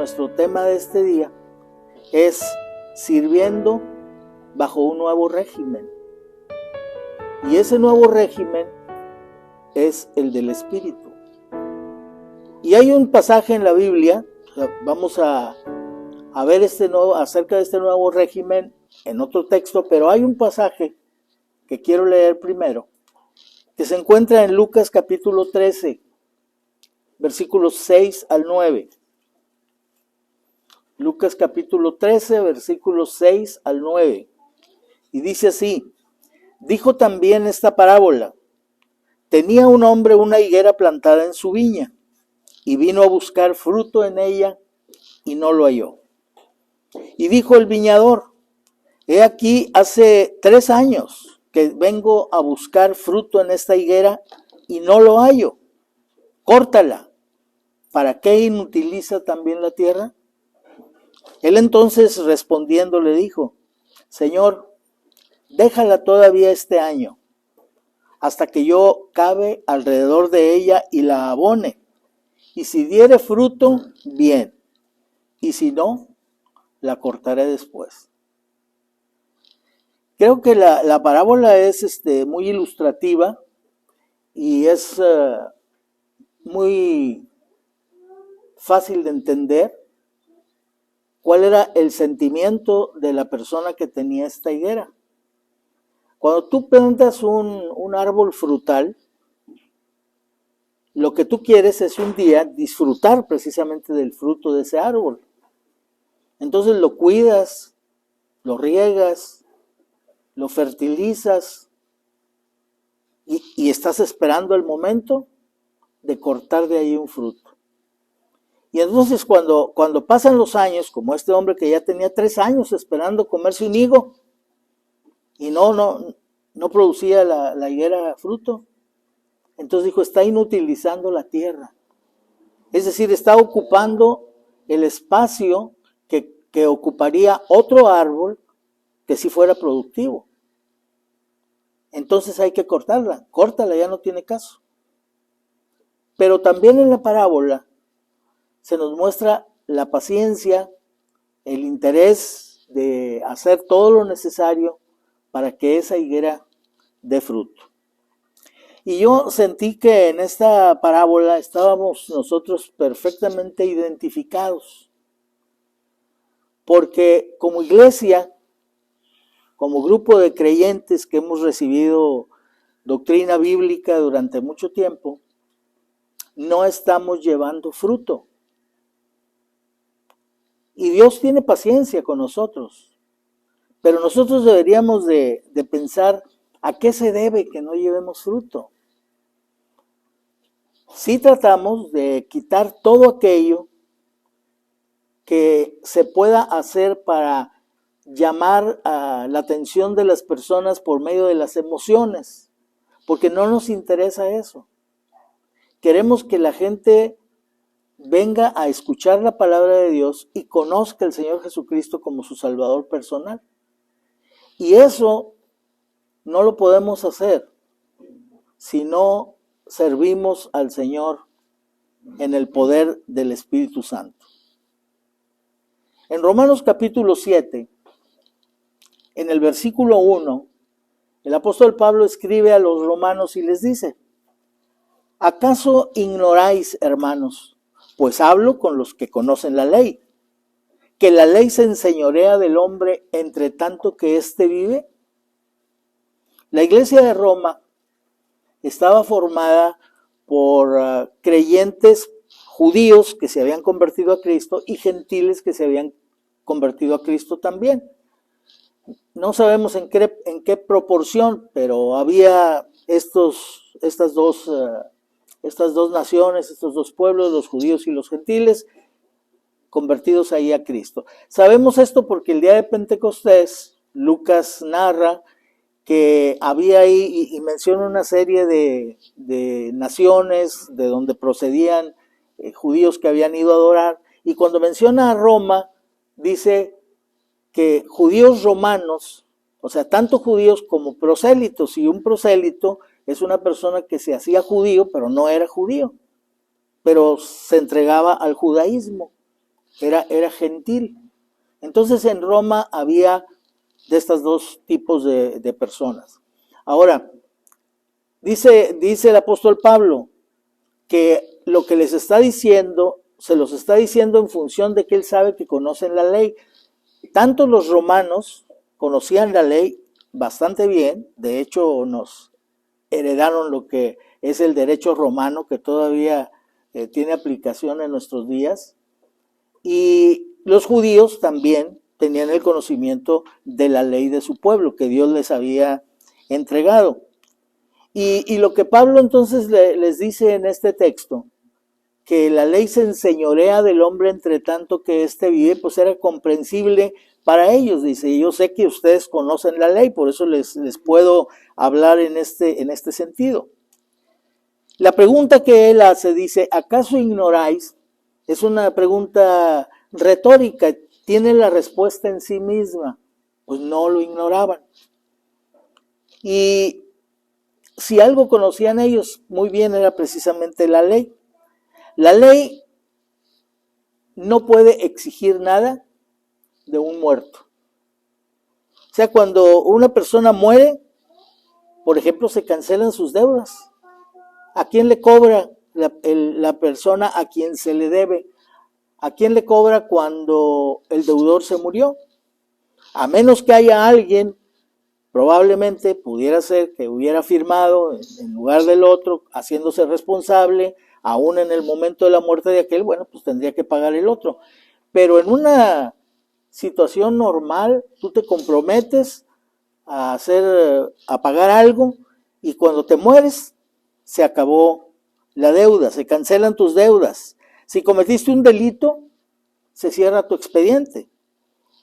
nuestro tema de este día es sirviendo bajo un nuevo régimen. Y ese nuevo régimen es el del Espíritu. Y hay un pasaje en la Biblia, vamos a ver acerca de este nuevo régimen en otro texto, pero hay un pasaje que quiero leer primero, que se encuentra en Lucas capítulo 13, versículos 6 al 9. Lucas capítulo 13, versículos 6 al 9. Y dice así: dijo también esta parábola: tenía un hombre una higuera plantada en su viña, y vino a buscar fruto en ella, y no lo halló. Y dijo el viñador: he aquí hace 3 años que vengo a buscar fruto en esta higuera, y no lo hallo. Córtala. ¿Para qué inutiliza también la tierra? Él entonces respondiendo le dijo: Señor, déjala todavía este año, hasta que yo cabe alrededor de ella y la abone. Y si diere fruto, bien, y si no, la cortaré después. Creo que la parábola es muy ilustrativa y es muy fácil de entender cuál era el sentimiento de la persona que tenía esta higuera. Cuando tú plantas un árbol frutal, lo que tú quieres es un día disfrutar precisamente del fruto de ese árbol. Entonces lo cuidas, lo riegas, lo fertilizas y estás esperando el momento de cortar de ahí un fruto. Y entonces cuando pasan los años, como este hombre que ya tenía 3 años esperando comerse un higo y no producía la higuera fruto, entonces dijo: está inutilizando la tierra. Es decir, está ocupando el espacio que ocuparía otro árbol que si fuera productivo. Entonces hay que cortarla. Córtala, ya no tiene caso. Pero también en la parábola se nos muestra la paciencia, el interés de hacer todo lo necesario para que esa higuera dé fruto. Y yo sentí que en esta parábola estábamos nosotros perfectamente identificados, porque como iglesia, como grupo de creyentes que hemos recibido doctrina bíblica durante mucho tiempo, no estamos llevando fruto. Y Dios tiene paciencia con nosotros, pero nosotros deberíamos de pensar a qué se debe que no llevemos fruto. Si tratamos de quitar todo aquello que se pueda hacer para llamar a la atención de las personas por medio de las emociones, porque no nos interesa eso. Queremos que la gente venga a escuchar la palabra de Dios y conozca al Señor Jesucristo como su Salvador personal. Y eso no lo podemos hacer si no servimos al Señor en el poder del Espíritu Santo. En Romanos capítulo 7, en el versículo 1, el apóstol Pablo escribe a los romanos y les dice: ¿acaso ignoráis, hermanos? Pues hablo con los que conocen la ley, que la ley se enseñorea del hombre entre tanto que éste vive. La iglesia de Roma estaba formada por creyentes judíos que se habían convertido a Cristo y gentiles que se habían convertido a Cristo también. No sabemos en qué proporción, pero había estas dos naciones, estos dos pueblos, los judíos y los gentiles, convertidos ahí a Cristo. Sabemos esto porque el día de Pentecostés, Lucas narra que había ahí y menciona una serie de naciones de donde procedían judíos que habían ido a adorar, y cuando menciona a Roma, dice que judíos romanos, o sea, tanto judíos como prosélitos, y un prosélito es una persona que se hacía judío, pero no era judío, pero se entregaba al judaísmo. era gentil. Entonces en Roma había de estos dos tipos de personas. Ahora, dice el apóstol Pablo que lo que les está diciendo, se los está diciendo en función de que él sabe que conocen la ley. Tanto los romanos conocían la ley bastante bien, de hecho nos heredaron lo que es el derecho romano, que todavía tiene aplicación en nuestros días, y los judíos también tenían el conocimiento de la ley de su pueblo, que Dios les había entregado. Y lo que Pablo entonces les dice en este texto, que la ley se enseñorea del hombre entre tanto que éste vive, pues era comprensible para ellos. Dice, yo sé que ustedes conocen la ley, por eso les puedo hablar en este sentido. La pregunta que él hace, dice, ¿acaso ignoráis? Es una pregunta retórica, tiene la respuesta en sí misma. Pues no lo ignoraban. Y si algo conocían ellos muy bien era precisamente la ley. La ley no puede exigir nada de un muerto. O sea, cuando una persona muere, por ejemplo, se cancelan sus deudas. ¿A quién le cobra la persona a quien se le debe? ¿A quién le cobra cuando el deudor se murió? A menos que haya alguien, probablemente pudiera ser que hubiera firmado en lugar del otro, haciéndose responsable, aún en el momento de la muerte de aquel, bueno, pues tendría que pagar el otro. Pero en una situación normal, tú te comprometes a pagar algo, y cuando te mueres, se acabó la deuda, se cancelan tus deudas. Si cometiste un delito, se cierra tu expediente.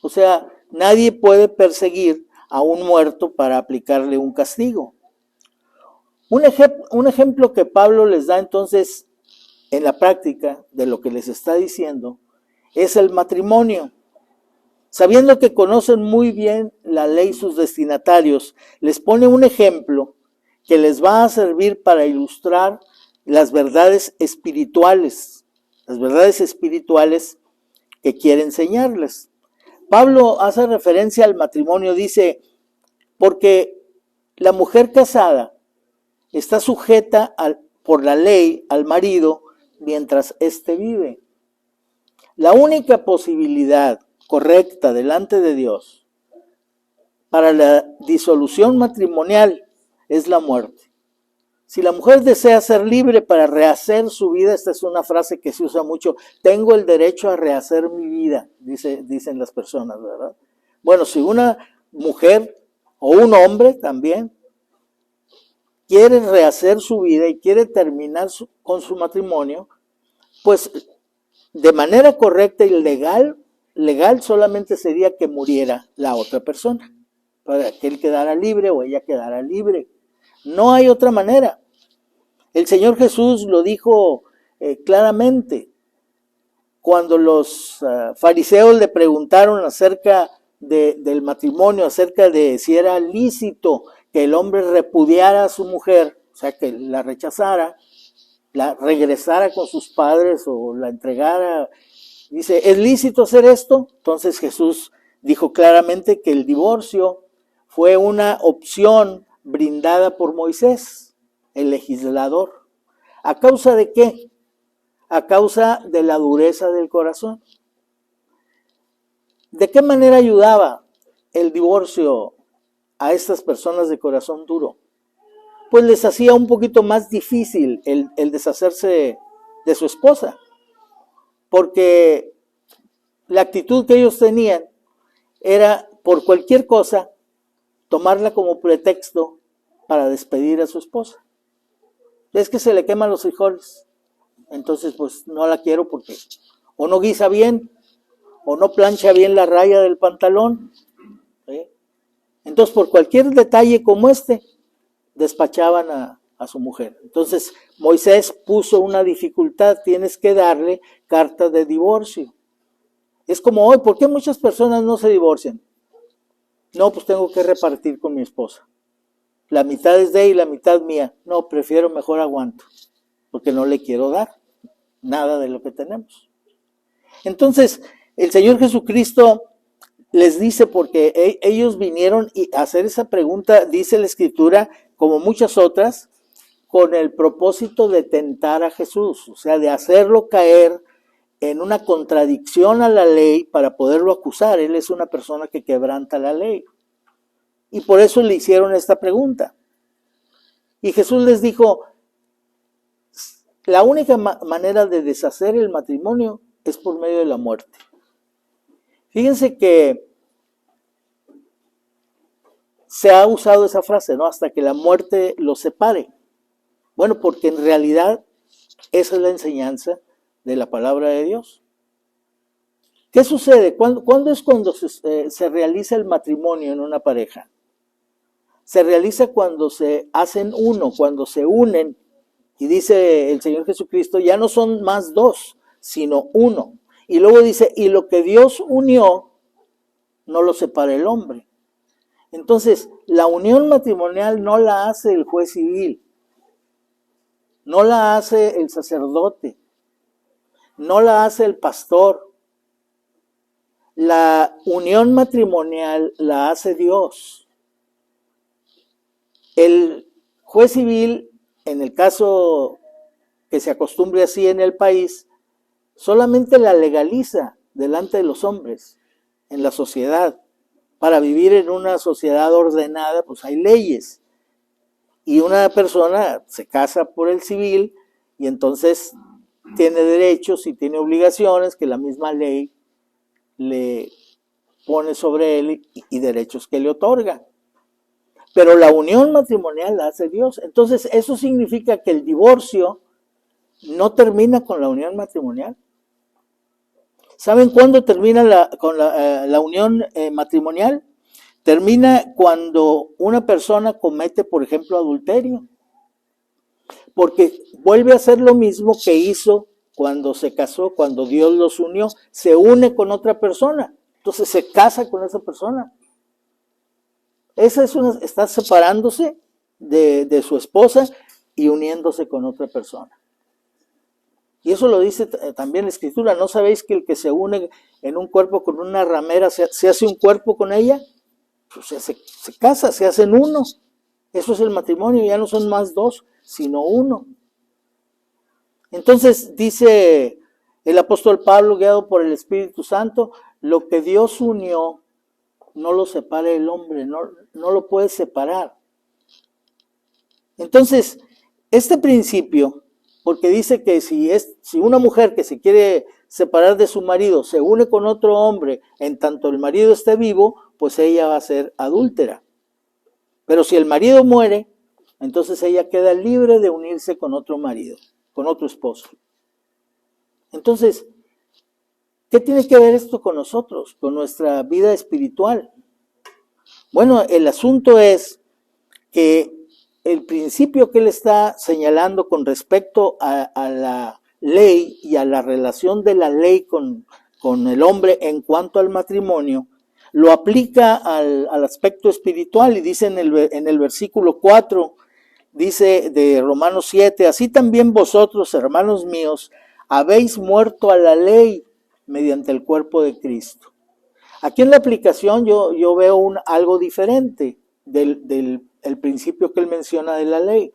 O sea, nadie puede perseguir a un muerto para aplicarle un castigo. Un ejemplo que Pablo les da entonces en la práctica de lo que les está diciendo es el matrimonio. Sabiendo que conocen muy bien la ley sus destinatarios, les pone un ejemplo que les va a servir para ilustrar las verdades espirituales que quiere enseñarles. Pablo hace referencia al matrimonio, dice, porque la mujer casada está sujeta por la ley al marido mientras éste vive. La única posibilidad correcta delante de Dios para la disolución matrimonial es la muerte. Si la mujer desea ser libre para rehacer su vida, esta es una frase que se usa mucho, tengo el derecho a rehacer mi vida, dicen las personas, ¿verdad? Bueno, si una mujer o un hombre también quiere rehacer su vida y quiere terminar con su matrimonio, pues de manera correcta y legal solamente sería que muriera la otra persona, para que él quedara libre o ella quedara libre. No hay otra manera. El Señor Jesús lo dijo claramente. Cuando los fariseos le preguntaron acerca del matrimonio, acerca de si era lícito que el hombre repudiara a su mujer, o sea, que la rechazara, la regresara con sus padres o la entregara, dice, ¿es lícito hacer esto? Entonces Jesús dijo claramente que el divorcio fue una opción brindada por Moisés, el legislador. ¿A causa de qué? A causa de la dureza del corazón. ¿De qué manera ayudaba el divorcio a estas personas de corazón duro? Pues les hacía un poquito más difícil el deshacerse de su esposa, porque la actitud que ellos tenían era, por cualquier cosa, tomarla como pretexto para despedir a su esposa. Es que se le queman los frijoles, entonces pues no la quiero porque o no guisa bien, o no plancha bien la raya del pantalón, ¿sí? Entonces por cualquier detalle como este, despachaban a su mujer. Entonces Moisés puso una dificultad, tienes que darle carta de divorcio. Es como hoy, ¿por qué muchas personas no se divorcian? No, pues tengo que repartir con mi esposa. La mitad es de ella y la mitad mía. No, prefiero mejor aguanto, porque no le quiero dar nada de lo que tenemos. Entonces, el Señor Jesucristo les dice, porque ellos vinieron a hacer esa pregunta, dice la Escritura, como muchas otras, con el propósito de tentar a Jesús, o sea, de hacerlo caer en una contradicción a la ley para poderlo acusar. Él es una persona que quebranta la ley. Y por eso le hicieron esta pregunta. Y Jesús les dijo, la única manera de deshacer el matrimonio es por medio de la muerte. Fíjense que se ha usado esa frase, ¿no? Hasta que la muerte los separe. Bueno, porque en realidad esa es la enseñanza de la palabra de Dios. ¿Qué sucede? ¿Cuándo es cuando se realiza el matrimonio en una pareja? Se realiza cuando se hacen uno, cuando se unen. Y dice el Señor Jesucristo, ya no son más dos, sino uno. Y luego dice, y lo que Dios unió, no lo separa el hombre. Entonces, la unión matrimonial no la hace el juez civil, no la hace el sacerdote, no la hace el pastor. La unión matrimonial la hace Dios. El juez civil, en el caso que se acostumbre así en el país, solamente la legaliza delante de los hombres, en la sociedad. Para vivir en una sociedad ordenada, pues hay leyes. Y una persona se casa por el civil y entonces tiene derechos y tiene obligaciones que la misma ley le pone sobre él y derechos que le otorga. Pero la unión matrimonial la hace Dios. Entonces eso significa que el divorcio no termina con la unión matrimonial. ¿Saben cuándo termina la unión matrimonial? Termina cuando una persona comete, por ejemplo, adulterio. Porque vuelve a hacer lo mismo que hizo cuando se casó, cuando Dios los unió. Se une con otra persona. Entonces se casa con esa persona. Está separándose de su esposa y uniéndose con otra persona. Y eso lo dice también la Escritura. ¿No sabéis que el que se une en un cuerpo con una ramera se hace un cuerpo con ella? Pues se casa, se hacen uno. Eso es el matrimonio, ya no son más dos, sino uno. Entonces dice el apóstol Pablo, guiado por el Espíritu Santo, lo que Dios unió, no lo separa el hombre, no lo puede separar. Entonces, este principio, porque dice que si una mujer que se quiere separar de su marido se une con otro hombre, en tanto el marido esté vivo, pues ella va a ser adúltera. Pero si el marido muere, entonces ella queda libre de unirse con otro marido, con otro esposo. Entonces, ¿qué tiene que ver esto con nosotros, con nuestra vida espiritual? Bueno, el asunto es que el principio que él está señalando con respecto a la ley y a la relación de la ley con el hombre en cuanto al matrimonio, lo aplica al aspecto espiritual y dice en el versículo 4, dice de Romanos 7, así también vosotros, hermanos míos, habéis muerto a la ley mediante el cuerpo de Cristo. Aquí en la aplicación yo veo algo diferente del principio que él menciona de la ley.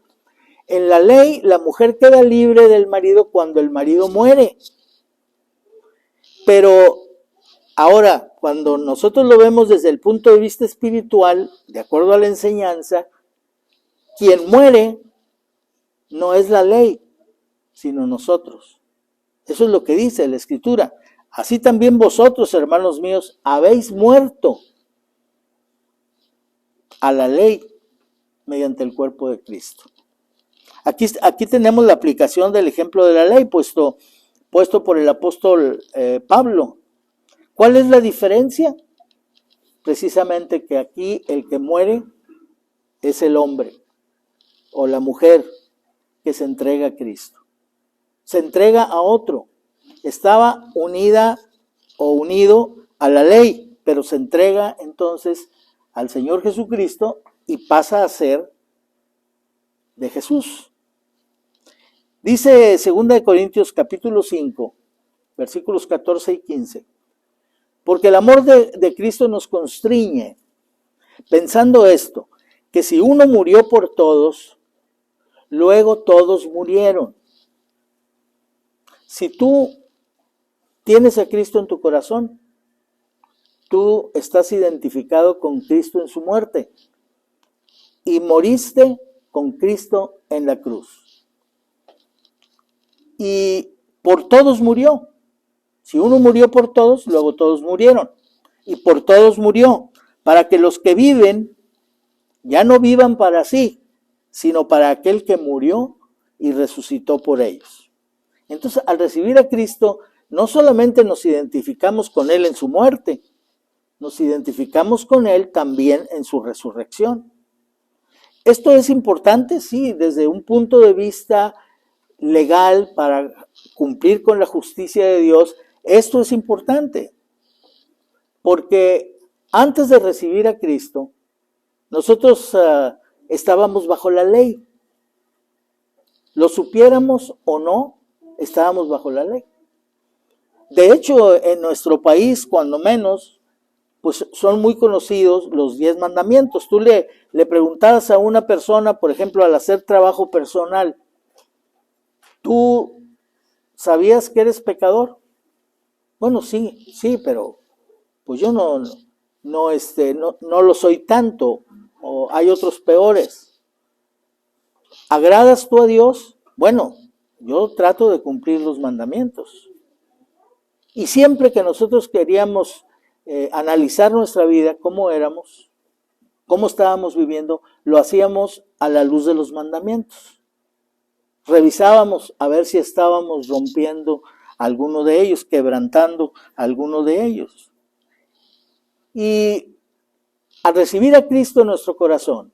En la ley, la mujer queda libre del marido cuando el marido muere. Pero ahora, cuando nosotros lo vemos desde el punto de vista espiritual, de acuerdo a la enseñanza, quien muere no es la ley, sino nosotros. Eso es lo que dice la Escritura. Así también vosotros, hermanos míos, habéis muerto a la ley mediante el cuerpo de Cristo. Aquí tenemos la aplicación del ejemplo de la ley puesto por el apóstol Pablo. ¿Cuál es la diferencia? Precisamente que aquí el que muere es el hombre o la mujer que se entrega a Cristo. Se entrega a otro. Estaba unida o unido a la ley, pero se entrega entonces al Señor Jesucristo y pasa a ser de Jesús. Dice 2 Corintios capítulo 5, versículos 14 y 15. Porque el amor de Cristo nos constriñe, pensando esto, que si uno murió por todos, luego todos murieron. Si tú tienes a Cristo en tu corazón, tú estás identificado con Cristo en su muerte y moriste con Cristo en la cruz. Y por todos murió. Si uno murió por todos, luego todos murieron. Y por todos murió, para que los que viven ya no vivan para sí, sino para aquel que murió y resucitó por ellos. Entonces, al recibir a Cristo, no solamente nos identificamos con Él en su muerte, nos identificamos con Él también en su resurrección. Esto es importante, sí, desde un punto de vista legal para cumplir con la justicia de Dios. Esto es importante, porque antes de recibir a Cristo, nosotros estábamos bajo la ley. Lo supiéramos o no, estábamos bajo la ley. De hecho, en nuestro país, cuando menos, pues son muy conocidos los 10 mandamientos. Tú le preguntabas a una persona, por ejemplo, al hacer trabajo personal, ¿tú sabías que eres pecador? Bueno, sí, pero pues yo no lo soy tanto, o hay otros peores. ¿Agradas tú a Dios? Bueno, yo trato de cumplir los mandamientos. Y siempre que nosotros queríamos analizar nuestra vida, cómo éramos, cómo estábamos viviendo, lo hacíamos a la luz de los mandamientos. Revisábamos a ver si estábamos rompiendo alguno de ellos, quebrantando alguno de ellos. Y al recibir a Cristo en nuestro corazón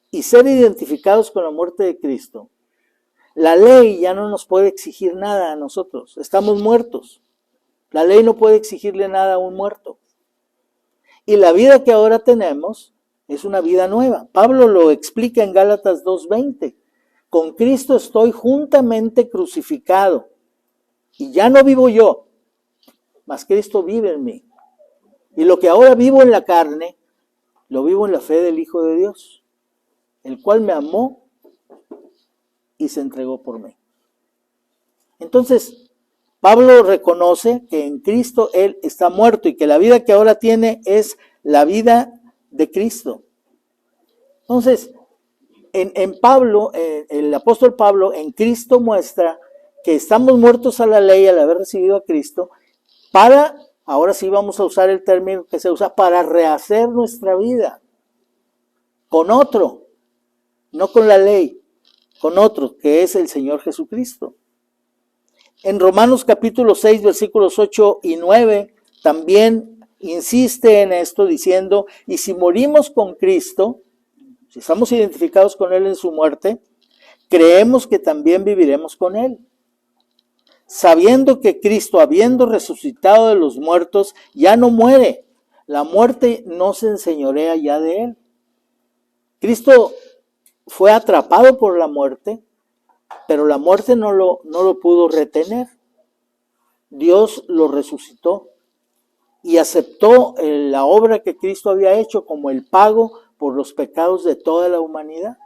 y ser identificados con la muerte de Cristo, la ley ya no nos puede exigir nada a nosotros. Estamos muertos. La ley no puede exigirle nada a un muerto. Y la vida que ahora tenemos es una vida nueva. Pablo lo explica en Gálatas 2:20. Con Cristo estoy juntamente crucificado. Y ya no vivo yo, mas Cristo vive en mí. Y lo que ahora vivo en la carne, lo vivo en la fe del Hijo de Dios, el cual me amó y se entregó por mí. Entonces, Pablo reconoce que en Cristo Él está muerto y que la vida que ahora tiene es la vida de Cristo. Entonces, en Pablo, el apóstol Pablo en Cristo muestra que estamos muertos a la ley al haber recibido a Cristo para, ahora sí vamos a usar el término que se usa, para rehacer nuestra vida con otro, no con la ley, con otro, que es el Señor Jesucristo. En Romanos capítulo 6, versículos 8 y 9, también insiste en esto diciendo, y si morimos con Cristo, si estamos identificados con Él en su muerte, creemos que también viviremos con Él, sabiendo que Cristo, habiendo resucitado de los muertos, ya no muere. La muerte no se enseñorea ya de Él. Cristo fue atrapado por la muerte, pero la muerte no lo pudo retener. Dios lo resucitó y aceptó la obra que Cristo había hecho como el pago por los pecados de toda la humanidad.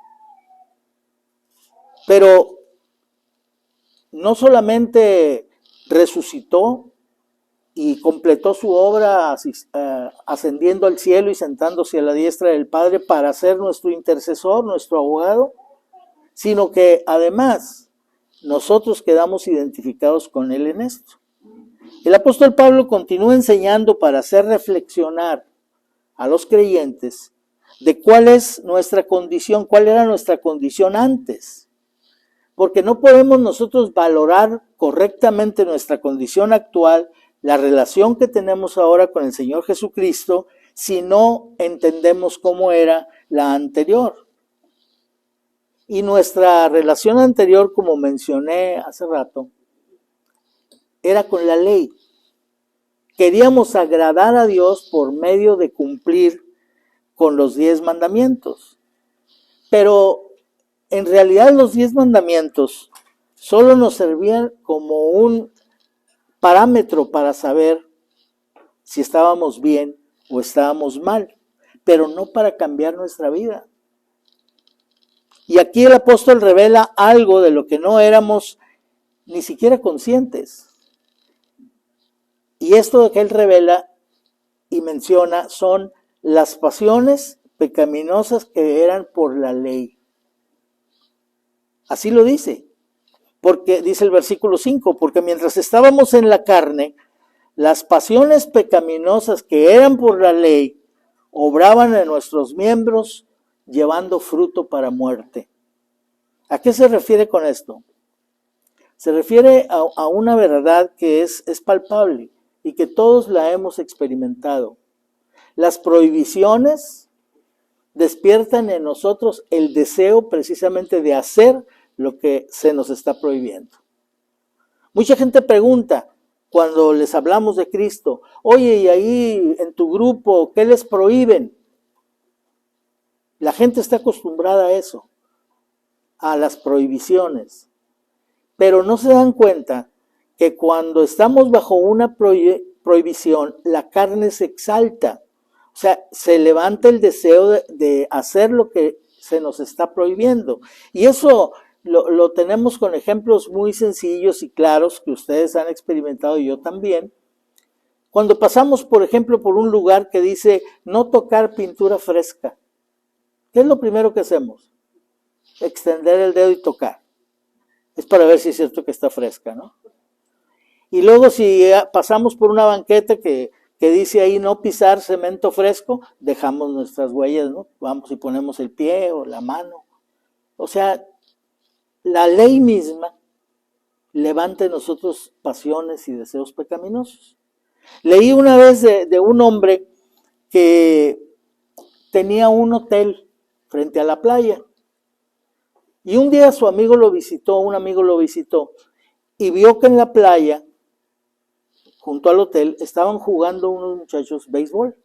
Pero no solamente resucitó y completó su obra ascendiendo al cielo y sentándose a la diestra del Padre para ser nuestro intercesor, nuestro abogado, sino que además nosotros quedamos identificados con Él en esto. El apóstol Pablo continúa enseñando para hacer reflexionar a los creyentes de cuál es nuestra condición, cuál era nuestra condición antes. Porque no podemos nosotros valorar correctamente nuestra condición actual, la relación que tenemos ahora con el Señor Jesucristo, si no entendemos cómo era la anterior. Y nuestra relación anterior, como mencioné hace rato, era con la ley. Queríamos agradar a Dios por medio de cumplir con los 10 mandamientos. Pero en realidad los 10 mandamientos solo nos servían como un parámetro para saber si estábamos bien o estábamos mal, pero no para cambiar nuestra vida. Y aquí el apóstol revela algo de lo que no éramos ni siquiera conscientes. Y esto que él revela y menciona son las pasiones pecaminosas que eran por la ley. Así lo dice. Porque dice el versículo 5, porque mientras estábamos en la carne, las pasiones pecaminosas que eran por la ley obraban en nuestros miembros llevando fruto para muerte. ¿A qué se refiere con esto? Se refiere a una verdad que es palpable y que todos la hemos experimentado. Las prohibiciones despiertan en nosotros el deseo precisamente de hacer lo que se nos está prohibiendo. Mucha gente pregunta cuando les hablamos de Cristo, oye, y ahí en tu grupo, ¿qué les prohíben? La gente está acostumbrada a eso, a las prohibiciones, pero no se dan cuenta que cuando estamos bajo una prohibición, la carne se exalta, o sea, se levanta el deseo de hacer lo que se nos está prohibiendo. Y eso lo tenemos con ejemplos muy sencillos y claros que ustedes han experimentado y yo también. Cuando pasamos, por ejemplo, por un lugar que dice no tocar pintura fresca, ¿qué es lo primero que hacemos? Extender el dedo y tocar. Es para ver si es cierto que está fresca, ¿no? Y luego si pasamos por una banqueta que dice ahí no pisar cemento fresco, dejamos nuestras huellas, ¿no? Vamos y ponemos el pie o la mano. O sea, la ley misma levanta en nosotros pasiones y deseos pecaminosos. Leí una vez de un hombre que tenía un hotel frente a la playa. Y un día un amigo lo visitó y vio que en la playa, junto al hotel, estaban jugando unos muchachos béisbol.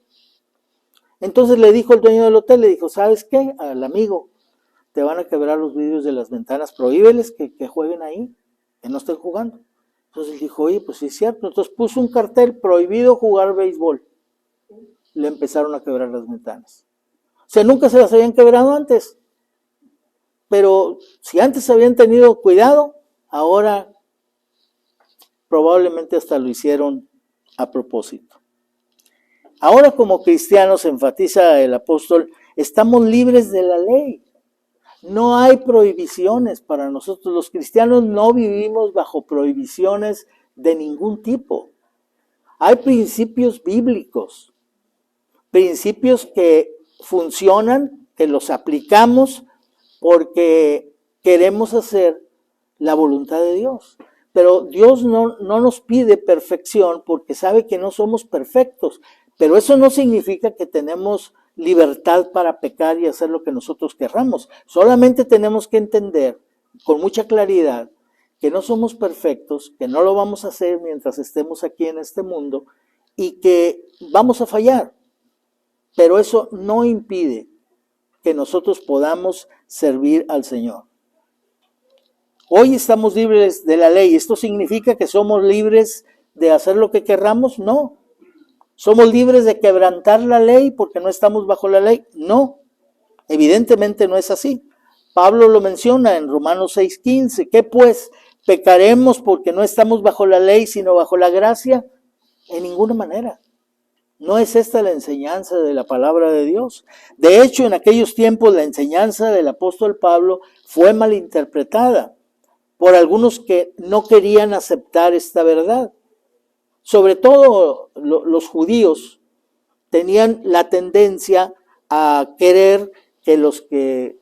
Entonces le dijo el dueño del hotel, le dijo, ¿sabes qué? Al amigo, te van a quebrar los vidrios de las ventanas, prohíbeles que jueguen ahí, que no estén jugando. Entonces él dijo, oye, pues sí es cierto. Entonces puso un cartel, prohibido jugar béisbol. Le empezaron a quebrar las ventanas. O sea, nunca se las habían quebrado antes. Pero si antes habían tenido cuidado, ahora probablemente hasta lo hicieron a propósito. Ahora como cristianos, enfatiza el apóstol, estamos libres de la ley. No hay prohibiciones para nosotros. Los cristianos no vivimos bajo prohibiciones de ningún tipo. Hay principios bíblicos, principios que funcionan, que los aplicamos porque queremos hacer la voluntad de Dios. Pero Dios no nos pide perfección porque sabe que no somos perfectos. Pero eso no significa que tenemos libertad para pecar y hacer lo que nosotros querramos. Solamente tenemos que entender con mucha claridad que no somos perfectos, que no lo vamos a hacer mientras estemos aquí en este mundo y que vamos a fallar. Pero eso no impide que nosotros podamos servir al Señor. Hoy estamos libres de la ley. ¿Esto significa que somos libres de hacer lo que querramos? No. ¿Somos libres de quebrantar la ley porque no estamos bajo la ley? No. Evidentemente no es así. Pablo lo menciona en Romanos 6:15. ¿Qué pues? ¿Pecaremos porque no estamos bajo la ley sino bajo la gracia? En ninguna manera. No es esta la enseñanza de la palabra de Dios. De hecho, en aquellos tiempos la enseñanza del apóstol Pablo fue malinterpretada por algunos que no querían aceptar esta verdad. Sobre todo los judíos tenían la tendencia a querer que los que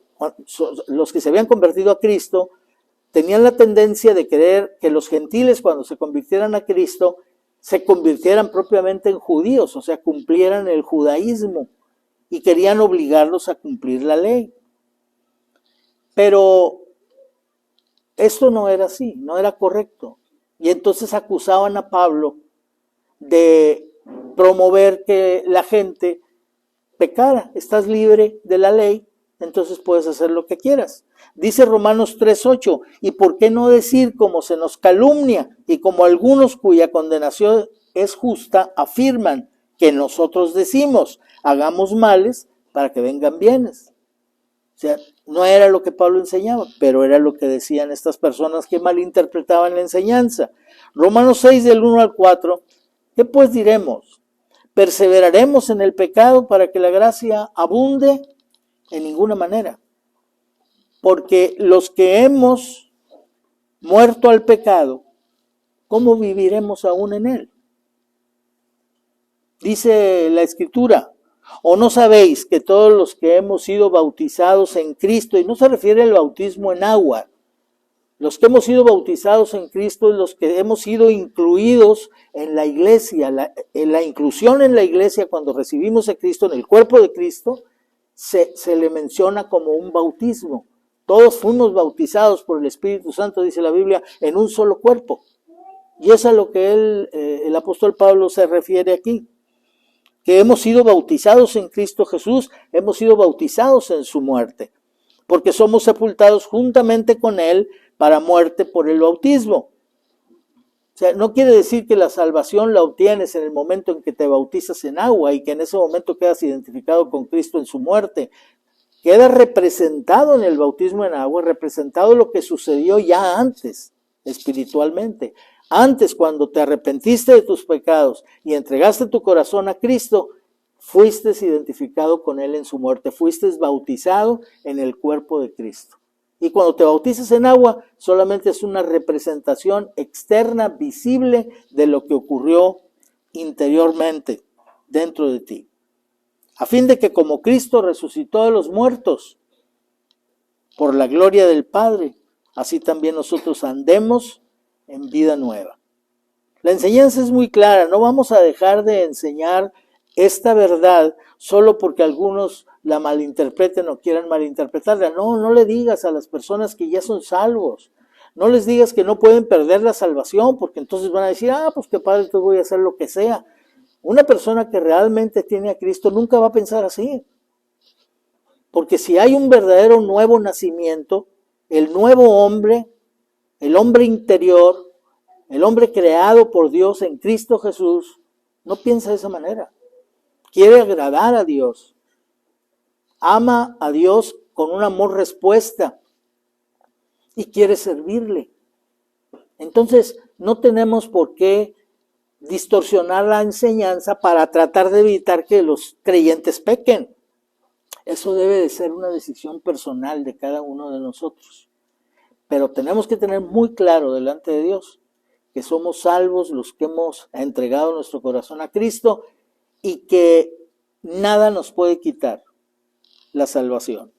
se habían convertido a Cristo, tenían la tendencia de querer que los gentiles cuando se convirtieran a Cristo, se convirtieran propiamente en judíos, o sea, cumplieran el judaísmo y querían obligarlos a cumplir la ley. Pero esto no era así, no era correcto. Y entonces acusaban a Pablo de promover que la gente pecara. Estás libre de la ley, entonces puedes hacer lo que quieras. Dice Romanos 3:8, ¿y por qué no decir como se nos calumnia y como algunos cuya condenación es justa afirman que nosotros decimos, hagamos males para que vengan bienes? O sea, no era lo que Pablo enseñaba, pero era lo que decían estas personas que malinterpretaban la enseñanza. Romanos 6 del 1 al 4, ¿qué pues diremos? ¿Perseveraremos en el pecado para que la gracia abunde? En ninguna manera. Porque los que hemos muerto al pecado, ¿cómo viviremos aún en él? Dice la Escritura, ¿o no sabéis que todos los que hemos sido bautizados en Cristo, y no se refiere al bautismo en agua, los que hemos sido bautizados en Cristo, los que hemos sido incluidos en la iglesia, la inclusión en la iglesia cuando recibimos a Cristo, en el cuerpo de Cristo, se le menciona como un bautismo? Todos fuimos bautizados por el Espíritu Santo, dice la Biblia, en un solo cuerpo. Y es a lo que el apóstol Pablo se refiere aquí. Que hemos sido bautizados en Cristo Jesús, hemos sido bautizados en su muerte, porque somos sepultados juntamente con Él para muerte por el bautismo. O sea, no quiere decir que la salvación la obtienes en el momento en que te bautizas en agua y que en ese momento quedas identificado con Cristo en su muerte. Queda representado en el bautismo en agua, representado lo que sucedió ya antes, espiritualmente. Antes, cuando te arrepentiste de tus pecados y entregaste tu corazón a Cristo, fuiste identificado con Él en su muerte, fuiste bautizado en el cuerpo de Cristo. Y cuando te bautizas en agua, solamente es una representación externa, visible, de lo que ocurrió interiormente dentro de ti. A fin de que como Cristo resucitó de los muertos por la gloria del Padre, así también nosotros andemos en vida nueva. La enseñanza es muy clara, no vamos a dejar de enseñar esta verdad solo porque algunos la malinterpreten o quieran malinterpretarla. No le digas a las personas que ya son salvos, no les digas que no pueden perder la salvación, porque entonces van a decir, pues qué padre, entonces voy a hacer lo que sea. Una persona que realmente tiene a Cristo nunca va a pensar así, porque si hay un verdadero nuevo nacimiento, el nuevo hombre, el hombre interior, el hombre creado por Dios en Cristo Jesús, no piensa de esa manera. Quiere agradar a Dios. Ama a Dios con un amor respuesta y quiere servirle. Entonces, no tenemos por qué distorsionar la enseñanza para tratar de evitar que los creyentes pequen. Eso debe de ser una decisión personal de cada uno de nosotros. Pero tenemos que tener muy claro delante de Dios que somos salvos los que hemos entregado nuestro corazón a Cristo y que nada nos puede quitar la salvación.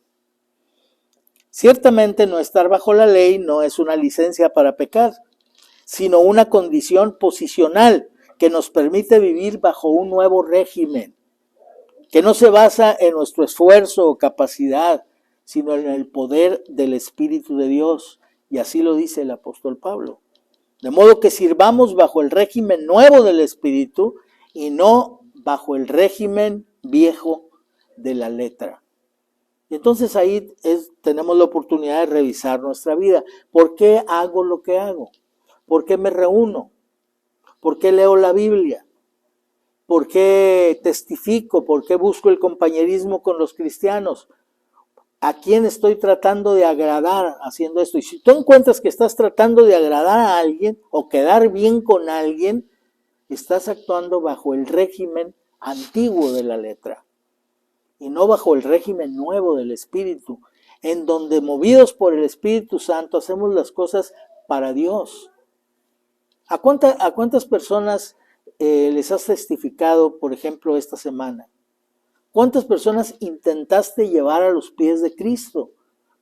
Ciertamente no estar bajo la ley no es una licencia para pecar, sino una condición posicional que nos permite vivir bajo un nuevo régimen, que no se basa en nuestro esfuerzo o capacidad, sino en el poder del Espíritu de Dios. Y así lo dice el apóstol Pablo. De modo que sirvamos bajo el régimen nuevo del Espíritu y no bajo el régimen viejo de la letra. Y entonces ahí tenemos la oportunidad de revisar nuestra vida. ¿Por qué hago lo que hago? ¿Por qué me reúno? ¿Por qué leo la Biblia? ¿Por qué testifico? ¿Por qué busco el compañerismo con los cristianos? ¿A quién estoy tratando de agradar haciendo esto? Y si tú encuentras que estás tratando de agradar a alguien o quedar bien con alguien, estás actuando bajo el régimen antiguo de la letra y no bajo el régimen nuevo del Espíritu, en donde movidos por el Espíritu Santo hacemos las cosas para Dios. ¿A cuántas personas les has testificado, por ejemplo, esta semana? ¿Cuántas personas intentaste llevar a los pies de Cristo?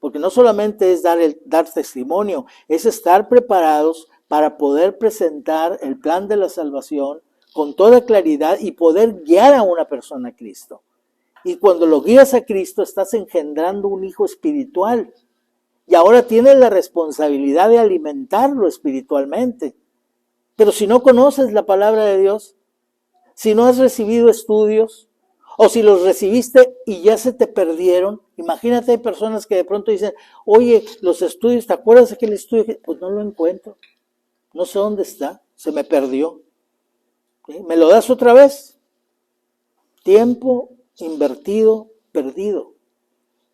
Porque no solamente es dar testimonio, es estar preparados para poder presentar el plan de la salvación con toda claridad y poder guiar a una persona a Cristo. Y cuando lo guías a Cristo, estás engendrando un hijo espiritual. Y ahora tienes la responsabilidad de alimentarlo espiritualmente. Pero si no conoces la palabra de Dios, si no has recibido estudios, O si los recibiste y ya se te perdieron. Imagínate, hay personas que de pronto dicen, oye, los estudios, ¿te acuerdas de aquel estudio? Pues no lo encuentro. No sé dónde está, se me perdió. ¿Sí? ¿Me lo das otra vez? Tiempo invertido, perdido.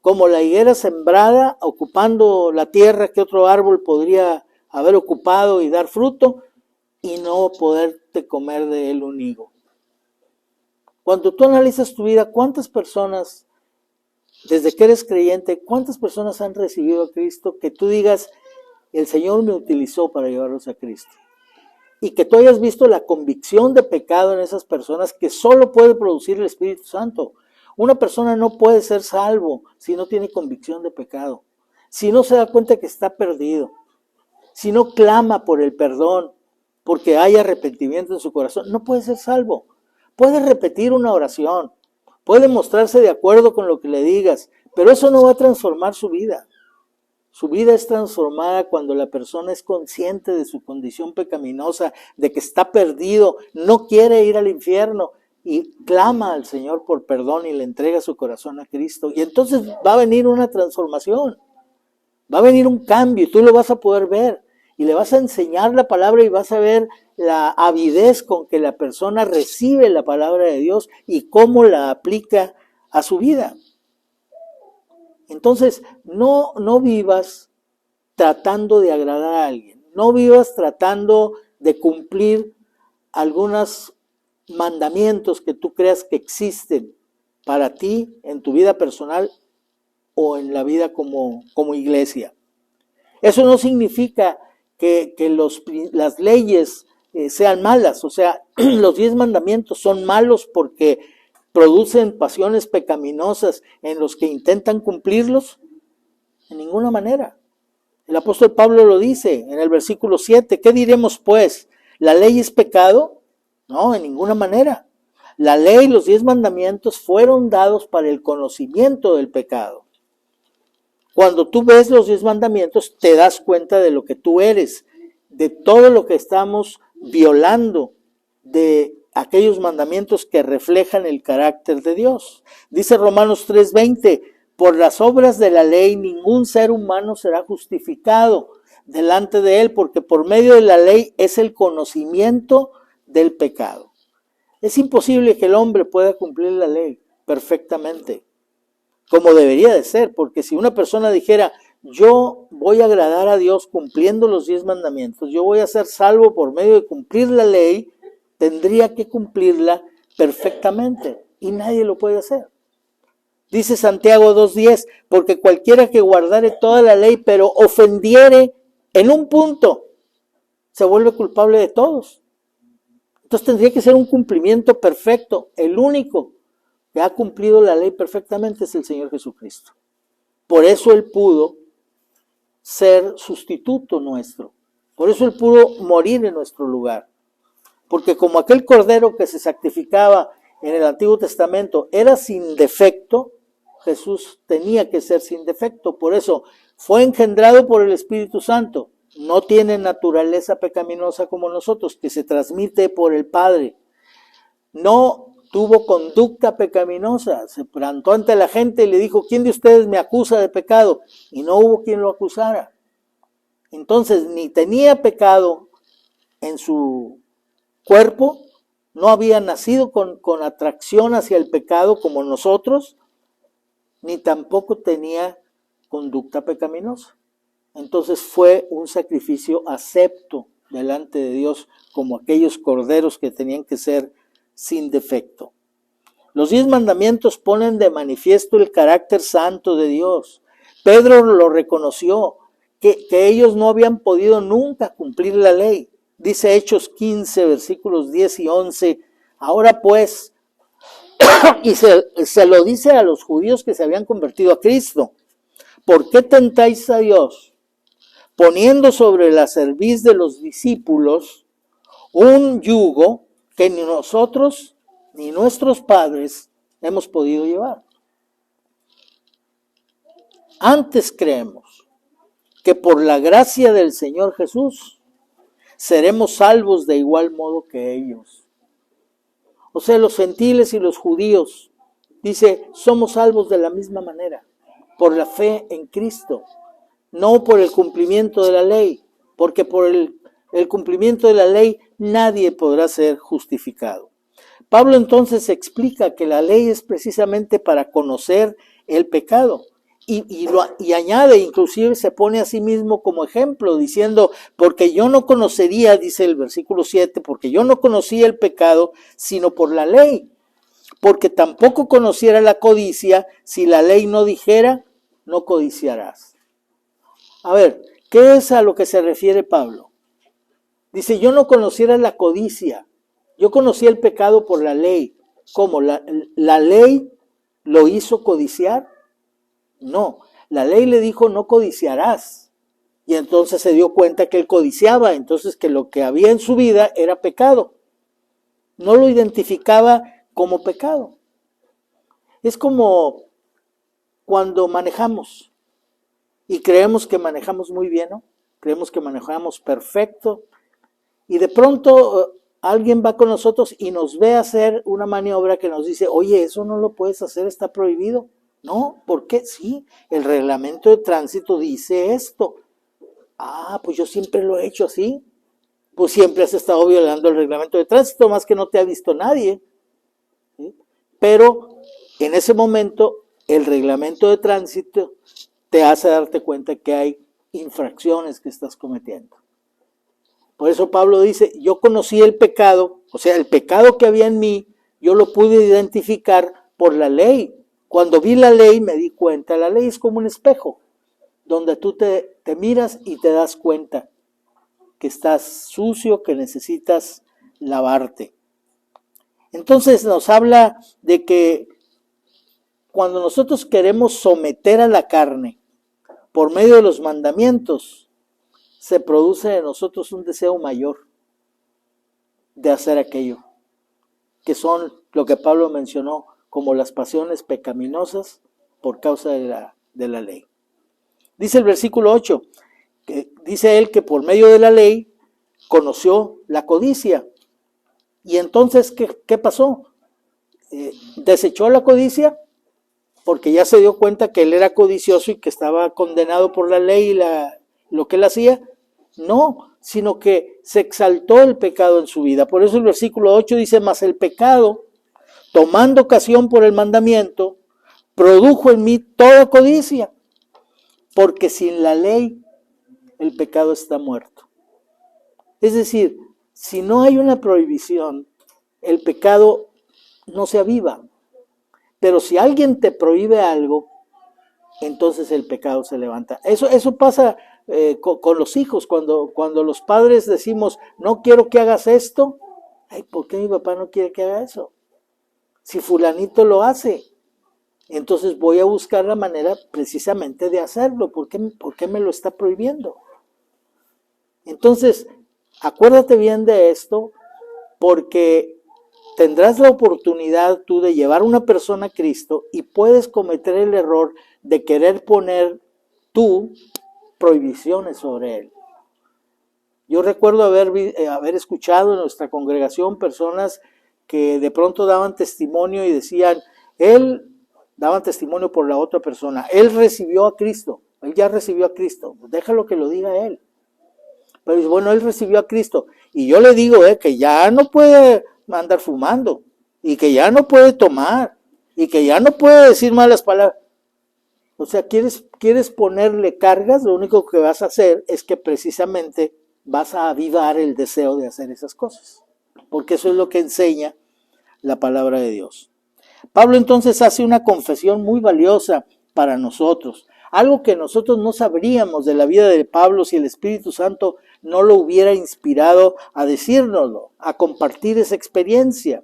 Como la higuera sembrada, ocupando la tierra que otro árbol podría haber ocupado y dar fruto, y no poderte comer de él un higo. Cuando tú analizas tu vida, ¿cuántas personas, desde que eres creyente, cuántas personas han recibido a Cristo que tú digas, el Señor me utilizó para llevarlos a Cristo? Y que tú hayas visto la convicción de pecado en esas personas que solo puede producir el Espíritu Santo. Una persona no puede ser salvo si no tiene convicción de pecado, si no se da cuenta que está perdido, si no clama por el perdón, porque hay arrepentimiento en su corazón, no puede ser salvo. Puede repetir una oración, puede mostrarse de acuerdo con lo que le digas, pero eso no va a transformar su vida. Su vida es transformada cuando la persona es consciente de su condición pecaminosa, de que está perdido, no quiere ir al infierno y clama al Señor por perdón y le entrega su corazón a Cristo. Y entonces va a venir una transformación, va a venir un cambio y tú lo vas a poder ver. Y le vas a enseñar la palabra y vas a ver la avidez con que la persona recibe la palabra de Dios y cómo la aplica a su vida. Entonces, no vivas tratando de agradar a alguien, no vivas tratando de cumplir algunos mandamientos que tú creas que existen para ti en tu vida personal o en la vida como iglesia. Eso no significa que las leyes sean malas, o sea, los 10 mandamientos son malos porque producen pasiones pecaminosas en los que intentan cumplirlos. En ninguna manera. El apóstol Pablo lo dice en el versículo 7. ¿Qué diremos pues? ¿La ley es pecado? No, en ninguna manera. La ley, los 10 mandamientos fueron dados para el conocimiento del pecado. Cuando tú ves los 10 mandamientos, te das cuenta de lo que tú eres, de todo lo que estamos violando, de aquellos mandamientos que reflejan el carácter de Dios. Dice Romanos 3:20, por las obras de la ley ningún ser humano será justificado delante de él, porque por medio de la ley es el conocimiento del pecado. Es imposible que el hombre pueda cumplir la ley perfectamente, como debería de ser, porque si una persona dijera, yo voy a agradar a Dios cumpliendo los 10 mandamientos, yo voy a ser salvo por medio de cumplir la ley, tendría que cumplirla perfectamente y nadie lo puede hacer. Dice Santiago 2:10, porque cualquiera que guardare toda la ley pero ofendiere en un punto, se vuelve culpable de todos. Entonces tendría que ser un cumplimiento perfecto. El único que ha cumplido la ley perfectamente es el Señor Jesucristo. Por eso Él pudo ser sustituto nuestro. Por eso Él pudo morir en nuestro lugar. Porque como aquel cordero que se sacrificaba en el Antiguo Testamento era sin defecto, Jesús tenía que ser sin defecto. Por eso fue engendrado por el Espíritu Santo. No tiene naturaleza pecaminosa como nosotros, que se transmite por el Padre. No tuvo conducta pecaminosa. Se plantó ante la gente y le dijo, ¿quién de ustedes me acusa de pecado? Y no hubo quien lo acusara. Entonces, ni tenía pecado en su cuerpo, no había nacido con atracción hacia el pecado como nosotros, ni tampoco tenía conducta pecaminosa. Entonces fue un sacrificio acepto delante de Dios, como aquellos corderos que tenían que ser sin defecto. Los 10 mandamientos ponen de manifiesto el carácter santo de Dios. Pedro lo reconoció, que ellos no habían podido nunca cumplir la ley. Dice Hechos 15, versículos 10 y 11, ahora pues, y se lo dice a los judíos que se habían convertido a Cristo, ¿por qué tentáis a Dios, poniendo sobre la cerviz de los discípulos un yugo que ni nosotros ni nuestros padres hemos podido llevar? Antes creemos que por la gracia del Señor Jesús seremos salvos de igual modo que ellos. O sea, los gentiles y los judíos Dice, somos salvos de la misma manera, por la fe en Cristo, no por el cumplimiento de la ley, porque por el cumplimiento de la ley nadie podrá ser justificado. Pablo entonces explica que la ley es precisamente para conocer el pecado y añade, inclusive se pone a sí mismo como ejemplo, diciendo, porque yo no conocería, dice el versículo 7, porque yo no conocía el pecado sino por la ley, porque tampoco conociera la codicia si la ley no dijera, no codiciarás. A ver, ¿qué es a lo que se refiere Pablo? Dice, yo no conociera la codicia, yo conocía el pecado por la ley. ¿Cómo? ¿La ley lo hizo codiciar? No, la ley le dijo no codiciarás. Y entonces se dio cuenta que él codiciaba, entonces que lo que había en su vida era pecado. No lo identificaba como pecado. Es como cuando manejamos y creemos que manejamos muy bien, ¿no? Creemos que manejamos perfecto y de pronto alguien va con nosotros y nos ve hacer una maniobra que nos dice, oye, eso no lo puedes hacer, está prohibido. No, ¿por qué? Sí, el reglamento de tránsito dice esto. Ah, pues yo siempre lo he hecho así. Pues siempre has estado violando el reglamento de tránsito, más que no te ha visto nadie. ¿Sí? Pero en ese momento el reglamento de tránsito te hace darte cuenta que hay infracciones que estás cometiendo. Por eso Pablo dice, yo conocí el pecado, o sea, el pecado que había en mí, yo lo pude identificar por la ley. Cuando vi la ley me di cuenta, la ley es como un espejo, donde tú te miras y te das cuenta que estás sucio, que necesitas lavarte. Entonces nos habla de que cuando nosotros queremos someter a la carne por medio de los mandamientos, se produce en nosotros un deseo mayor de hacer aquello, que son lo que Pablo mencionó como las pasiones pecaminosas por causa de la ley. Dice el versículo 8, que dice él que por medio de la ley conoció la codicia. Y entonces, ¿qué pasó? ¿Desechó la codicia? Porque ya se dio cuenta que él era codicioso y que estaba condenado por la ley y lo que él hacía. No, sino que se exaltó el pecado en su vida. Por eso el versículo 8 dice, mas el pecado, tomando ocasión por el mandamiento, produjo en mí toda codicia, porque sin la ley el pecado está muerto. Es decir, si no hay una prohibición, el pecado no se aviva. Pero si alguien te prohíbe algo, entonces el pecado se levanta. Eso pasa con los hijos, cuando los padres decimos, no quiero que hagas esto. Ay, ¿por qué mi papá no quiere que haga eso? Si fulanito lo hace, entonces voy a buscar la manera precisamente de hacerlo. ¿Por qué me lo está prohibiendo? Entonces, acuérdate bien de esto, porque tendrás la oportunidad tú de llevar a una persona a Cristo y puedes cometer el error de querer poner tú prohibiciones sobre él. Yo recuerdo haber escuchado en nuestra congregación personas que de pronto daban testimonio y decían, daban testimonio por la otra persona, él recibió a Cristo, él ya recibió a Cristo, déjalo que lo diga él. Pero bueno, él recibió a Cristo y yo le digo que ya no puede andar fumando y que ya no puede tomar y que ya no puede decir malas palabras. O sea, quieres ponerle cargas, lo único que vas a hacer es que precisamente vas a avivar el deseo de hacer esas cosas, porque eso es lo que enseña la palabra de Dios. Pablo entonces hace una confesión muy valiosa para nosotros, algo que nosotros no sabríamos de la vida de Pablo si el Espíritu Santo no lo hubiera inspirado a decírnoslo, a compartir esa experiencia.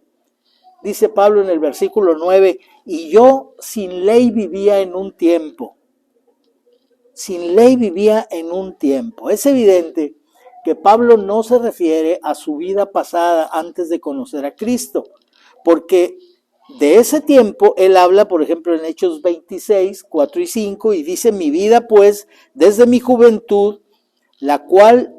Dice Pablo en el versículo 9, y yo sin ley vivía en un tiempo. Sin ley vivía en un tiempo. Es evidente que Pablo no se refiere a su vida pasada antes de conocer a Cristo, porque de ese tiempo él habla, por ejemplo, en Hechos 26, 4 y 5, y dice, mi vida pues desde mi juventud, la cual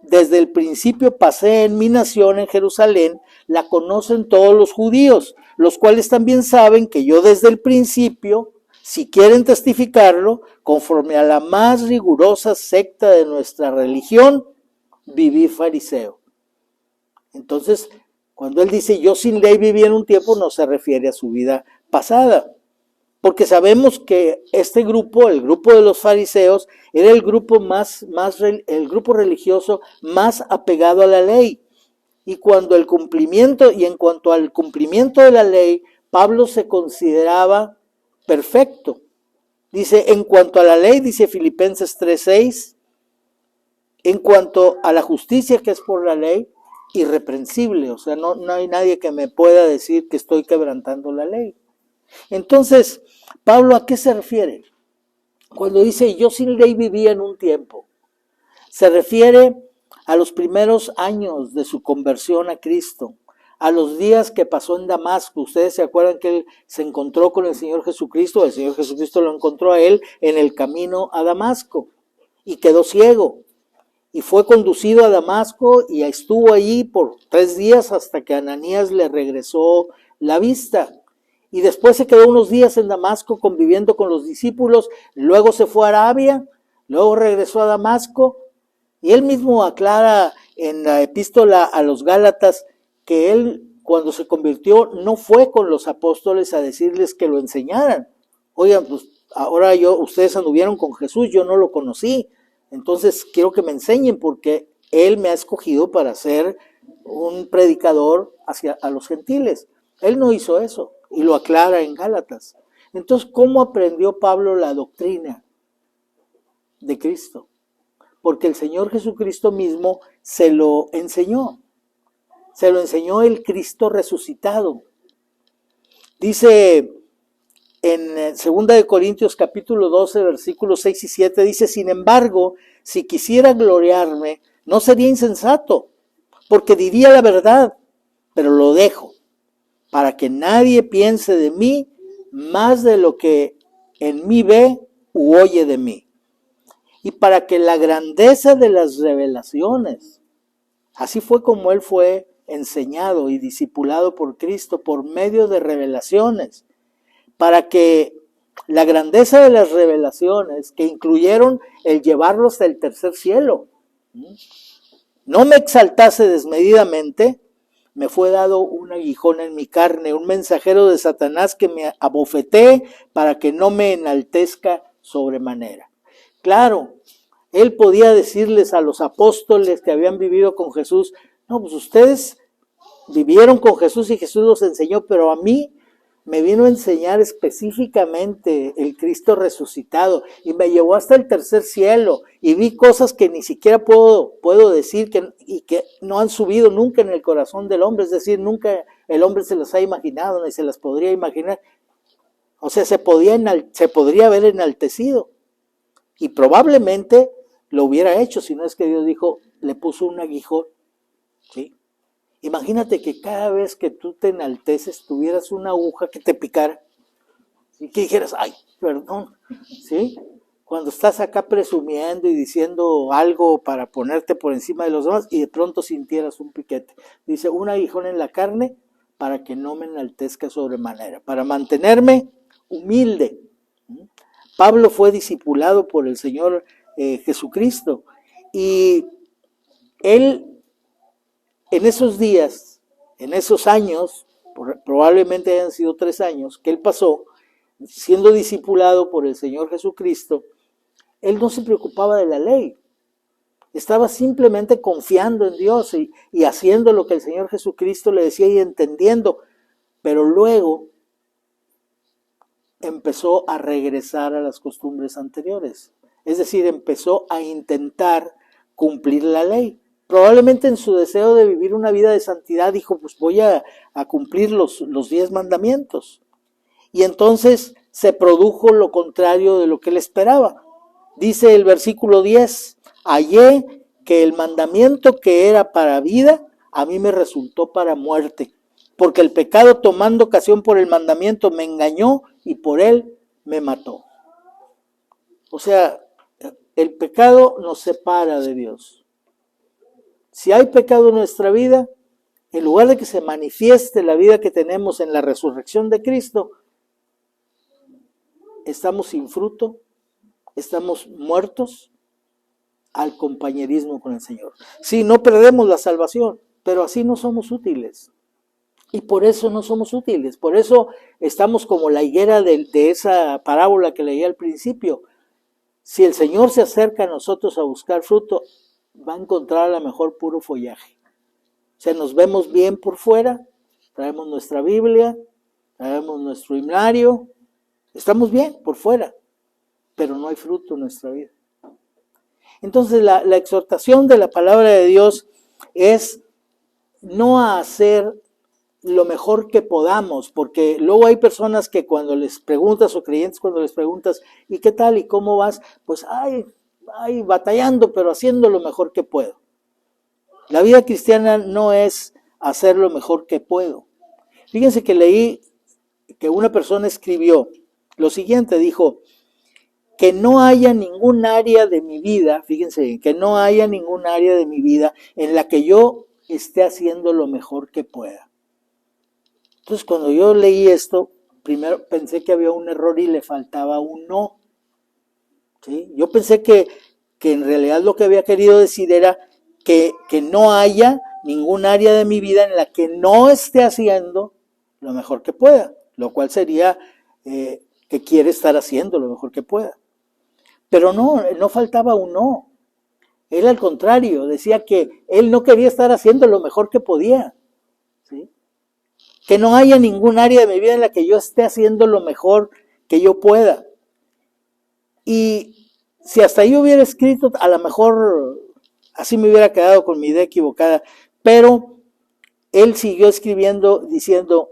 desde el principio pasé en mi nación, en Jerusalén, la conocen todos los judíos, los cuales también saben que yo desde el principio, si quieren testificarlo, conforme a la más rigurosa secta de nuestra religión, viví fariseo. Entonces, cuando él dice yo sin ley viví en un tiempo, no se refiere a su vida pasada. Porque sabemos que este grupo, el grupo de los fariseos, era el grupo el grupo religioso más apegado a la ley. Y en cuanto al cumplimiento de la ley, Pablo se consideraba perfecto. Dice, en cuanto a la ley, dice Filipenses 3:6, en cuanto a la justicia que es por la ley, irreprensible. O sea, no hay nadie que me pueda decir que estoy quebrantando la ley. Entonces, Pablo, ¿a qué se refiere? Cuando dice yo sin ley vivía en un tiempo, se refiere a los primeros años de su conversión a Cristo, a los días que pasó en Damasco. Ustedes se acuerdan que él se encontró con el Señor Jesucristo lo encontró a él en el camino a Damasco y quedó ciego. Y fue conducido a Damasco y estuvo allí por 3 días hasta que Ananías le regresó la vista. Y después se quedó unos días en Damasco conviviendo con los discípulos, luego se fue a Arabia, luego regresó a Damasco, y él mismo aclara en la epístola a los Gálatas que él cuando se convirtió no fue con los apóstoles a decirles que lo enseñaran. Oigan, pues ahora ustedes anduvieron con Jesús, yo no lo conocí, entonces quiero que me enseñen porque él me ha escogido para ser un predicador a los gentiles. Él no hizo eso. Y lo aclara en Gálatas. Entonces, ¿cómo aprendió Pablo la doctrina de Cristo? Porque el Señor Jesucristo mismo se lo enseñó. Se lo enseñó el Cristo resucitado. Dice en 2 Corintios capítulo 12, versículos 6 y 7, dice, sin embargo, si quisiera gloriarme, no sería insensato, porque diría la verdad, pero lo dejo, para que nadie piense de mí más de lo que en mí ve u oye de mí. Y para que la grandeza de las revelaciones, así fue como él fue enseñado y discipulado por Cristo por medio de revelaciones, para que la grandeza de las revelaciones que incluyeron el llevarlo hasta el tercer cielo, no me exaltase desmedidamente, me fue dado un aguijón en mi carne, un mensajero de Satanás que me abofetee para que no me enaltezca sobremanera. Claro, él podía decirles a los apóstoles que habían vivido con Jesús, no, pues ustedes vivieron con Jesús y Jesús los enseñó, pero a mí me vino a enseñar específicamente el Cristo resucitado y me llevó hasta el tercer cielo y vi cosas que ni siquiera puedo decir y que no han subido nunca en el corazón del hombre, es decir, nunca el hombre se las ha imaginado ni se las podría imaginar. O sea, se podría haber enaltecido y probablemente lo hubiera hecho, si no es que Dios dijo, le puso un aguijón, ¿sí? Imagínate que cada vez que tú te enalteces tuvieras una aguja que te picara y que dijeras, ay, perdón, ¿sí? Cuando estás acá presumiendo y diciendo algo para ponerte por encima de los demás y de pronto sintieras un piquete. Dice, un aguijón en la carne para que no me enaltezca sobremanera, para mantenerme humilde. Pablo fue discipulado por el Señor Jesucristo y él en esos días, en esos años, probablemente hayan sido 3 años, que él pasó siendo discipulado por el Señor Jesucristo, él no se preocupaba de la ley. Estaba simplemente confiando en Dios y haciendo lo que el Señor Jesucristo le decía y entendiendo. Pero luego empezó a regresar a las costumbres anteriores. Es decir, empezó a intentar cumplir la ley. Probablemente en su deseo de vivir una vida de santidad dijo, pues voy a cumplir los 10 mandamientos. Y entonces se produjo lo contrario de lo que él esperaba. Dice el versículo 10, hallé que el mandamiento que era para vida, a mí me resultó para muerte, porque el pecado tomando ocasión por el mandamiento me engañó y por él me mató. O sea, el pecado nos separa de Dios. Si hay pecado en nuestra vida, en lugar de que se manifieste la vida que tenemos en la resurrección de Cristo, estamos sin fruto, estamos muertos al compañerismo con el Señor. Sí, no perdemos la salvación, pero así no somos útiles. Y por eso no somos útiles, por eso estamos como la higuera de esa parábola que leí al principio. Si el Señor se acerca a nosotros a buscar fruto, va a encontrar a lo mejor puro follaje. O sea, nos vemos bien por fuera, traemos nuestra Biblia, traemos nuestro himnario, estamos bien por fuera, pero no hay fruto en nuestra vida. Entonces la exhortación de la palabra de Dios es no a hacer lo mejor que podamos, porque luego hay personas que cuando les preguntas, o creyentes cuando les preguntas, ¿y qué tal? ¿Y cómo vas? Pues, ay, batallando, pero haciendo lo mejor que puedo. La vida cristiana no es hacer lo mejor que puedo. Fíjense que leí que una persona escribió lo siguiente, dijo, que no haya ningún área de mi vida, fíjense, que no haya ningún área de mi vida en la que yo esté haciendo lo mejor que pueda. Entonces, cuando yo leí esto, primero pensé que había un error y le faltaba un no. ¿Sí? Yo pensé que en realidad lo que había querido decir era que no haya ningún área de mi vida en la que no esté haciendo lo mejor que pueda, lo cual sería que quiere estar haciendo lo mejor que pueda. Pero no faltaba un no. Él al contrario, decía que él no quería estar haciendo lo mejor que podía. ¿Sí? Que no haya ningún área de mi vida en la que yo esté haciendo lo mejor que yo pueda. Y si hasta yo hubiera escrito, a lo mejor así me hubiera quedado con mi idea equivocada. Pero él siguió escribiendo diciendo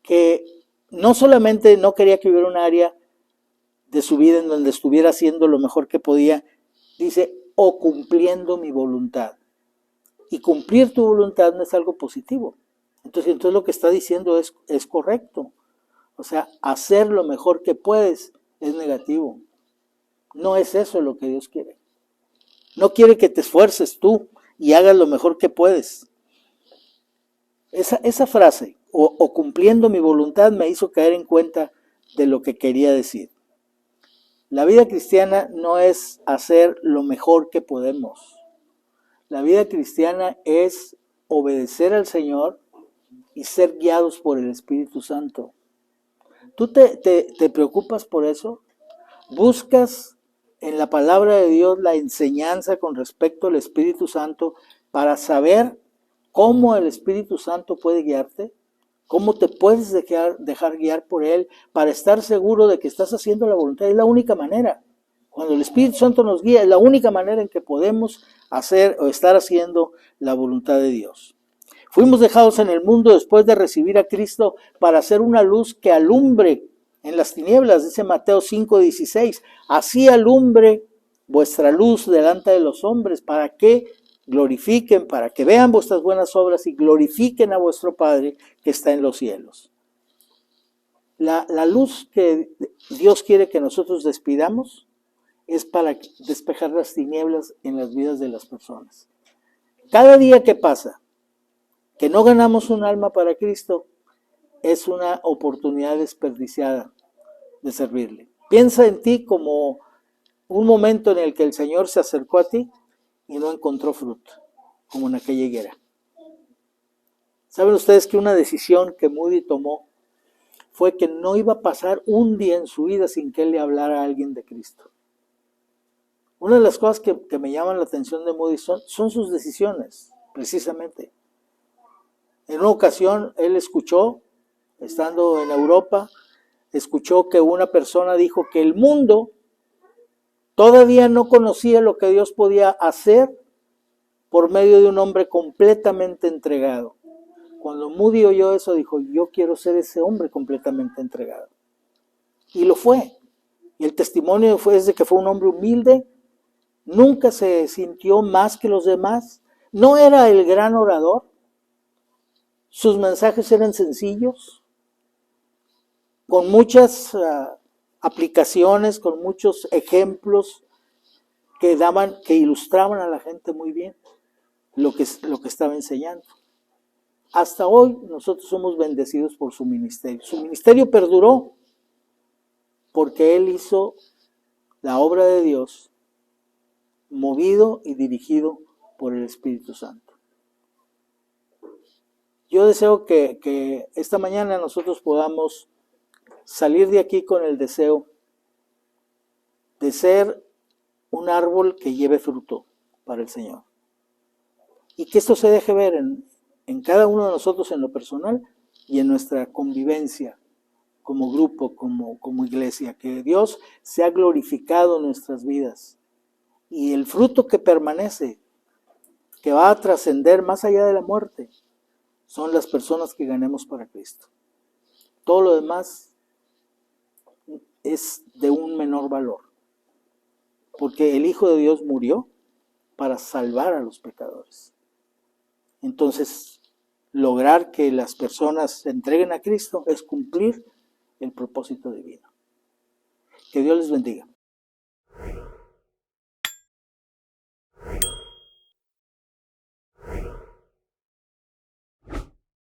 que no solamente no quería que hubiera un área de su vida en donde estuviera haciendo lo mejor que podía, dice, o cumpliendo mi voluntad. Y cumplir tu voluntad no es algo positivo. Entonces lo que está diciendo es correcto. O sea, hacer lo mejor que puedes es negativo. No es eso lo que Dios quiere. No quiere que te esfuerces tú y hagas lo mejor que puedes. Esa frase, o cumpliendo mi voluntad, me hizo caer en cuenta de lo que quería decir. La vida cristiana no es hacer lo mejor que podemos. La vida cristiana es obedecer al Señor y ser guiados por el Espíritu Santo. ¿Tú te preocupas por eso? ¿Buscas en la palabra de Dios la enseñanza con respecto al Espíritu Santo para saber cómo el Espíritu Santo puede guiarte? ¿Cómo te puedes dejar guiar por Él para estar seguro de que estás haciendo la voluntad? Es la única manera. Cuando el Espíritu Santo nos guía, es la única manera en que podemos hacer o estar haciendo la voluntad de Dios. Fuimos dejados en el mundo después de recibir a Cristo para hacer una luz que alumbre en las tinieblas, dice Mateo 5:16. Así alumbre vuestra luz delante de los hombres, para que glorifiquen, para que vean vuestras buenas obras y glorifiquen a vuestro Padre que está en los cielos. La luz que Dios quiere que nosotros despidamos es para despejar las tinieblas en las vidas de las personas. Cada día que pasa, que no ganamos un alma para Cristo, es una oportunidad desperdiciada de servirle. Piensa en ti como un momento en el que el Señor se acercó a ti y no encontró fruto, como en aquella higuera. ¿Saben ustedes que una decisión que Moody tomó fue que no iba a pasar un día en su vida sin que él le hablara a alguien de Cristo? Una de las cosas que me llaman la atención de Moody son sus decisiones, precisamente. En una ocasión él escuchó, estando en Europa, escuchó que una persona dijo que el mundo todavía no conocía lo que Dios podía hacer por medio de un hombre completamente entregado. Cuando Moody oyó eso, dijo, yo quiero ser ese hombre completamente entregado. Y lo fue. Y el testimonio es de que fue un hombre humilde, nunca se sintió más que los demás, no era el gran orador, sus mensajes eran sencillos, con muchas aplicaciones, con muchos ejemplos que ilustraban a la gente muy bien. lo que estaba enseñando. Hasta hoy nosotros somos bendecidos por su ministerio. Su ministerio perduró porque él hizo la obra de Dios, movido y dirigido por el Espíritu Santo. Yo deseo que esta mañana nosotros podamos salir de aquí con el deseo de ser un árbol que lleve fruto para el Señor. Y que esto se deje ver en cada uno de nosotros en lo personal y en nuestra convivencia como grupo, como iglesia. Que Dios sea glorificado en nuestras vidas. Y el fruto que permanece, que va a trascender más allá de la muerte, son las personas que ganemos para Cristo. Todo lo demás es de un menor valor. Porque el Hijo de Dios murió para salvar a los pecadores. Entonces, lograr que las personas se entreguen a Cristo es cumplir el propósito divino. Que Dios les bendiga.